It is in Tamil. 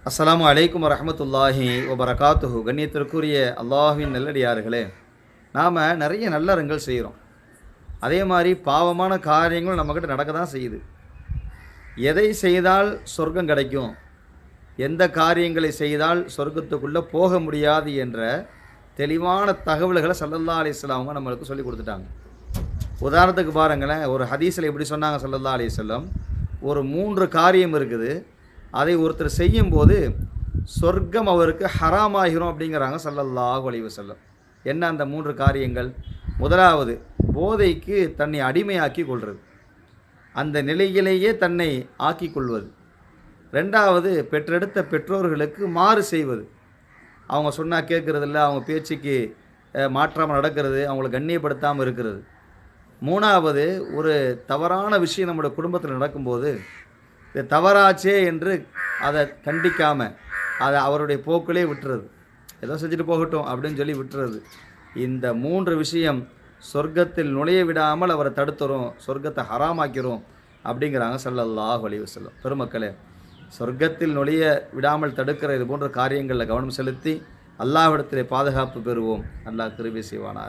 அஸ்ஸலாமு அலைக்கும் வரஹ்மத்துல்லாஹி வபரகாத்துஹு. கண்ணியத்திற்குரிய அல்லாஹ்வின் நல்லடியார்களே, நாம் நிறைய நல்லறங்கள் செய்கிறோம். அதே மாதிரி பாவமான காரியங்களும் நம்மக்கிட்ட நடக்க தான் செய்யுது. எதை செய்தால் சொர்க்கம் கிடைக்கும், எந்த காரியங்களை செய்தால் சொர்க்கத்துக்குள்ளே போக முடியாது என்ற தெளிவான தகவல்களை ஸல்லல்லாஹு அலைஹி வஸல்லம் அவங்க நம்மளுக்கு சொல்லி கொடுத்துட்டாங்க. உதாரணத்துக்கு பாருங்களேன், ஒரு ஹதீஸில் எப்படி சொன்னாங்க ஸல்லல்லாஹு அலைஹி வஸல்லம், ஒரு 3 காரியம் இருக்குது, அதை ஒருத்தர் செய்யும்போது சொர்க்கம் அவருக்கு ஹராமாகிரும் அப்படிங்கிறாங்க ஸல்லல்லாஹு அலைஹி வஸல்லம். என்ன அந்த 3 காரியங்கள்? முதலாவது, போதைக்கு தன்னை அடிமையாக்கி கொள்வது, அந்த நிலையிலேயே தன்னை ஆக்கி கொள்வது. ரெண்டாவது, பெற்றெடுத்த பெற்றோர்களுக்கு மாறு செய்வது, அவங்க சொன்னால் கேட்குறதில்ல, அவங்க பேச்சுக்கு மாற்றாமல் நடக்கிறது, அவங்கள கண்ணியப்படுத்தாமல் இருக்கிறது. மூணாவது, ஒரு தவறான விஷயம் நம்முடைய குடும்பத்தில் நடக்கும்போது இது தவறாச்சே என்று அதை கண்டிக்காமல் அதை அவருடைய போக்கிலே விட்டுறது, ஏதோ செஞ்சுட்டு போகட்டும் அப்படின்னு சொல்லி விட்டுறது. இந்த 3 விஷயம் சொர்க்கத்தில் நுழைய விடாமல் அவரை தடுத்துரும், சொர்க்கத்தை ஹராமாக்கிறோம் அப்படிங்கிறாங்க ஸல்லல்லாஹு அலைஹி வஸல்லம். பெருமக்களே, சொர்க்கத்தில் நுழைய விடாமல் தடுக்கிற இது போன்ற காரியங்களில் கவனம் செலுத்தி அல்லாஹ்விடத்திலே பாதுகாப்பு பெறுவோம். அல்லாஹ் கிருபை செய்வானாக.